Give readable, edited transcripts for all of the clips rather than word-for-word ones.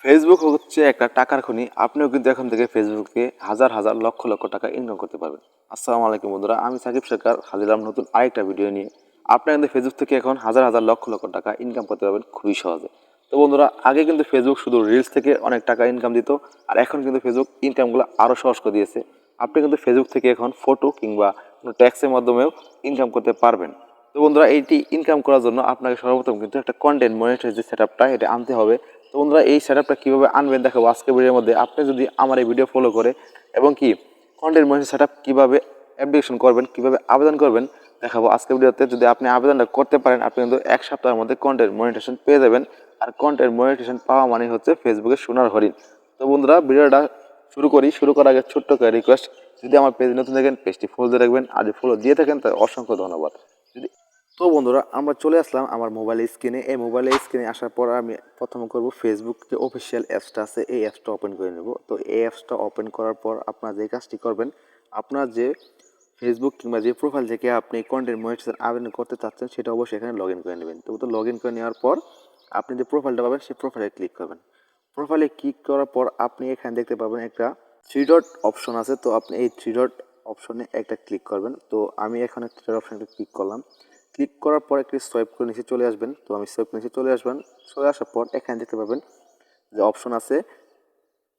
Facebook হচ্ছে একটা টাকার খনি। আপনিও কিন্তু এখন থেকে ফেসবুকে হাজার হাজার লক্ষ লক্ষ টাকা ইনকাম করতে পারবেন। আসসালামু আলাইকুম বন্ধুরা, আমি সাকিব সরকার হাজিরাম নতুন আরেকটা ভিডিও নিয়ে। আপনারা কিন্তু ফেসবুক থেকে এখন হাজার হাজার লক্ষ লক্ষ টাকা ইনকাম করতে পারবেন খুবই সহজে। তো বন্ধুরা, আগে কিন্তু ফেসবুক শুধু রিলস থেকে অনেক টাকা ইনকাম দিত, আর এখন কিন্তু ফেসবুক ইনকামগুলো আরও সহজ করে দিয়েছে। আপনি কিন্তু ফেসবুক থেকে এখন ফটো কিংবা কোনো ট্যাক্সের মাধ্যমেও ইনকাম করতে পারবেন। তো বন্ধুরা, এইটি ইনকাম করার জন্য আপনাকে সর্বপ্রথম কিন্তু একটা কন্টেন্ট মনিটাইজ যে সেটআপটা এটা আনতে হবে। তো বন্ধুরা, এই সেটআপটা কীভাবে আনবেন দেখাবো আজকের ভিডিওর মধ্যে। আপনি যদি আমার এই ভিডিও ফলো করে এবং কি কন্টেন্ট মনিটাইজ সেটআপ কীভাবে অ্যাপ্লিকেশন করবেন, কীভাবে আবেদন করবেন দেখাবো আজকের ভিডিওতে। যদি আপনি আবেদনটা করতে পারেন, আপনি কিন্তু 1 সপ্তাহের মধ্যে কন্টেন্ট মনিটাইজেশন পেয়ে যাবেন। আর কন্টেন্ট মনিটাইজেশন পাওয়া মানে হচ্ছে ফেসবুকের সোনার হরিণ। তো বন্ধুরা, ভিডিওটা শুরু করি। শুরু করার আগে ছোট্ট করে রিকোয়েস্ট, যদি আমার পেজ নতুন থাকেন পেজটি ফলো দিয়ে রাখবেন, আর যদি ফলো দিয়ে থাকেন তাই অসংখ্য ধন্যবাদ। যদি তো বন্ধুরা, আমরা চলে আসলাম আমার মোবাইলের স্ক্রিনে। এই মোবাইলের স্ক্রিনে আসার পর আমি প্রথমে করব ফেসবুক যে অফিসিয়াল অ্যাপসটা আছে এই অ্যাপসটা ওপেন করে নেব। তো এই অ্যাপসটা ওপেন করার পর আপনারা যে কাজটি করবেন, আপনার যে ফেসবুক কিংবা যে প্রোফাইল থেকে আপনি কন্টেন্ট মনিটাইজেশন আবেদন করতে চাচ্ছেন সেটা অবশ্যই এখানে লগ ইন করে নেবেন। তো লগ ইন করে নেওয়ার পর আপনি যে প্রোফাইলটা পাবেন সেই প্রোফাইলে ক্লিক করবেন। প্রোফাইলে ক্লিক করার পর আপনি এখানে দেখতে পাবেন একটা থ্রি ডট অপশন আছে। তো আপনি এই থ্রি ডট অপশনে একটা ক্লিক করবেন। তো আমি এখানে থ্রি ডট অপশনটা ক্লিক করলাম। ক্লিক করার পর একটি সোয়াইপ করে নিচে চলে আসবেন। তো আমি সোয়াইপ নিচে চলে আসবেন। চলে আসার পর এখানে দেখতে পাবেন যে অপশন আছে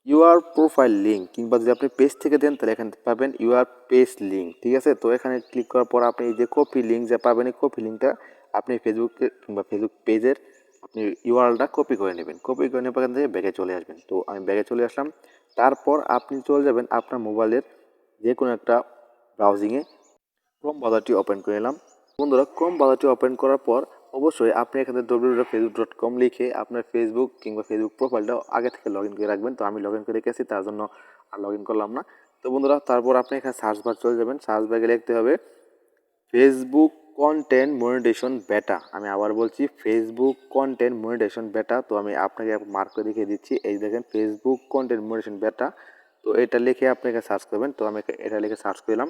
ইউআর প্রোফাইল লিঙ্ক, কিংবা যদি আপনি পেজ থেকে দেন তাহলে এখানে পাবেন ইউআর পেজ লিঙ্ক। ঠিক আছে, তো এখানে ক্লিক করার পর আপনি এই যে কপি লিঙ্ক যা পাবেন, এই কপি লিঙ্কটা আপনি ফেসবুকে কিংবা ফেসবুক পেজের আপনি ইউআরএলটা কপি করে নেবেন। কপি করে নেওয়ার এখান থেকে ব্যাগে চলে আসবেন। তো আমি ব্যাগে চলে আসলাম। তারপর আপনি চলে যাবেন আপনার মোবাইলের যে কোনো একটা ব্রাউজিংয়ে। ক্রোম ব্রাউজারটি ওপেন করে নিলাম। বন্ধুরা, ক্রোম ব্রাউজারটি ওপেন করার পর অবশ্যই আপনি এখানে www.facebook.com লিখে আপনার ফেসবুক কিংবা ফেসবুক প্রোফাইলটা আগে থেকে লগ ইন করে রাখবেন। তো আমি লগ ইন করে রেখেছি, তার জন্য আর লগ ইন করলাম না। তো বন্ধুরা, তারপর আপনি এখানে সার্চ বার চলে যাবেন। সার্চ বারে লিখতে হবে ফেসবুক কন্টেন্ট মনিটাইজেশন বেটা। আমি আবার বলছি ফেসবুক কন্টেন্ট মনিটাইজেশন বেটা। তো আমি আপনাকে মার্ক করে দেখিয়ে দিচ্ছি। এই দেখেন ফেসবুক কন্টেন্ট মনিটাইজেশন বেটা। তো এটা লিখে আপনি এখানে সার্চ করবেন। তো আমি এটা লিখে সার্চ করলাম।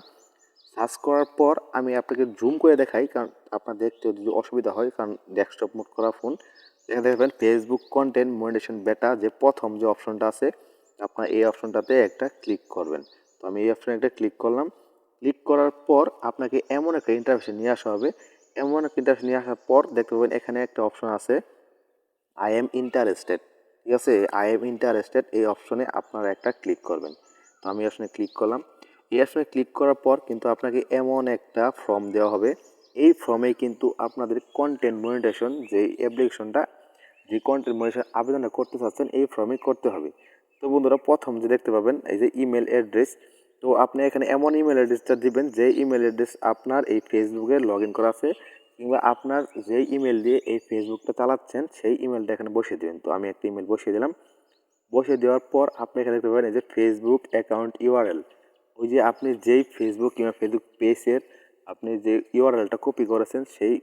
সার্চ করার পর আমি আপনাকে জুম করে দেখাই, কারণ আপনার দেখতে যদি অসুবিধা হয়, কারণ ডেস্কটপ মোড করা ফোন। এখানে দেখবেন ফেসবুক কন্টেন্ট মনিটাইজেশন বেটা যে প্রথম যে অপশনটা আছে, আপনার এই অপশনটাতে একটা ক্লিক করবেন। তো আমি এই অপশনে একটা ক্লিক করলাম। ক্লিক করার পর আপনাকে এমন একটা ইন্টারফেসে নিয়ে আসা হবে। এমন একটা ইন্টারফেসে নিয়ে আসার পর দেখতে পাবেন এখানে একটা অপশন আছে আই এম ইন্টারেস্টেড। ঠিক আছে, আই এম ইন্টারেস্টেড এই অপশনে আপনারা একটা ক্লিক করবেন। তো আমি অপশনে ক্লিক করলাম। এই অপশনে ক্লিক করার পর কিন্তু আপনাকে এমন একটা ফর্ম দেওয়া হবে। এই ফর্মে কিন্তু আপনাদের কন্টেন্ট মনিটাইজেশন যে অ্যাপ্লিকেশনটা, যে কন্টেন্ট মনিটাইজেশন আবেদনটা করতে চাচ্ছেন এই ফর্মে করতে হবে। তো বন্ধুরা, প্রথম যে দেখতে পাবেন এই যে ইমেল অ্যাড্রেস। তো আপনি এখানে এমন ইমেল অ্যাড্রেসটা দিবেন যে ইমেল অ্যাড্রেস আপনার এই ফেসবুকে লগ ইন করা আছে, কিংবা আপনার যেই ইমেল দিয়ে এই ফেসবুকটা চালাচ্ছেন সেই ইমেলটা এখানে বসিয়ে দেবেন। তো আমি একটা ইমেল বসিয়ে দিলাম। বসিয়ে দেওয়ার পর আপনি এখানে দেখতে পাবেন এই যে ফেসবুক অ্যাকাউন্ট ইউআরএল। ওই যে আপনি যেই ফেসবুক কিংবা ফেসবুক পেজের আপনি যে ইউআরএলটা কপি করেছেন সেই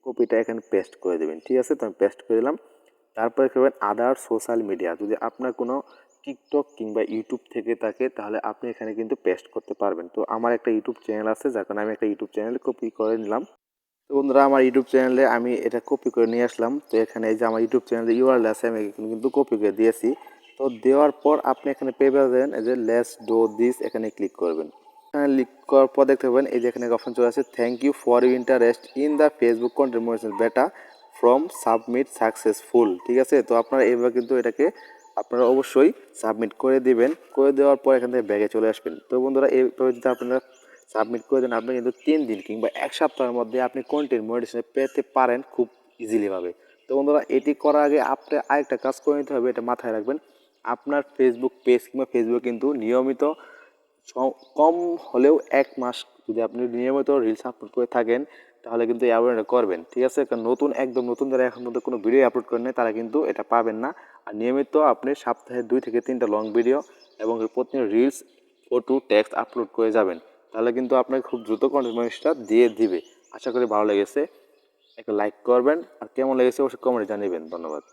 কপিটা এখানে পেস্ট করে দেবেন। ঠিক আছে, তো আমি পেস্ট করে দিলাম। তারপরে করবেন আদার সোশ্যাল মিডিয়া। যদি আপনার কোনো টিকটক কিংবা ইউটিউব থেকে থাকে তাহলে আপনি এখানে কিন্তু পেস্ট করতে পারবেন। তো আমার একটা ইউটিউব চ্যানেল আছে, যার কারণে আমি একটা ইউটিউব চ্যানেল কপি করে নিলাম। তো বন্ধুরা, আমার ইউটিউব চ্যানেলে আমি এটা কপি করে নিয়ে আসলাম। তো এখানে এই যে আমার ইউটিউব চ্যানেলে ইউআরএল আছে, আমি এখানে কিন্তু কপি করে দিয়েছি। তো দেওয়ার পর আপনি এখানে পেয়ে যাবেন এই যে লেটস ডু দিস, এখানে ক্লিক করবেন। এখানে ক্লিক করার পর দেখতে পাবেন এই যে এখানে অপশন চলে আসে thank you for you interest in the Facebook content monetization beta form submit successful. ঠিক আছে, তো আপনারা এইভাবে কিন্তু এটাকে আপনারা অবশ্যই সাবমিট করে দিবেন। করে দেওয়ার পর এখান থেকে ব্যাগে চলে আসবেন। তো বন্ধুরা, এইভাবে যদি আপনারা সাবমিট করে দেন, আপনি কিন্তু 3 দিন কিংবা 1 সপ্তাহের মধ্যে আপনি কন্টেন্ট মনিটাইজেশন পেতে পারেন খুব ইজিলিভাবে। তো বন্ধুরা, এটি করার আগে আপনি আরেকটা কাজ করে নিতে হবে, এটা মাথায় রাখবেন। আপনার ফেসবুক পেজ কিংবা ফেসবুক কিন্তু নিয়মিত কম হলেও 1 মাস যদি আপনি নিয়মিত রিলস আপলোড করে থাকেন তাহলে কিন্তু এই আবেদনটা করবেন। ঠিক আছে, কারণ একদম নতুন যারা এখন মধ্যে কোনো ভিডিও আপলোড করেন নাই তারা কিন্তু এটা পাবেন না। আর নিয়মিত আপনি সপ্তাহে 2 থেকে 3টা লং ভিডিও এবং প্রতিদিন রিলস, ফটো, টেক্সট আপলোড করে যাবেন, তাহলে কিন্তু আপনাকে খুব দ্রুত কন্টেন্ট মনিটাইজেশনটা দিয়ে দিবে। আশা করি ভালো লেগেছে। একটা লাইক করবেন, আর কেমন লেগেছে অবশ্যই কমেন্টে জানাবেন। ধন্যবাদ।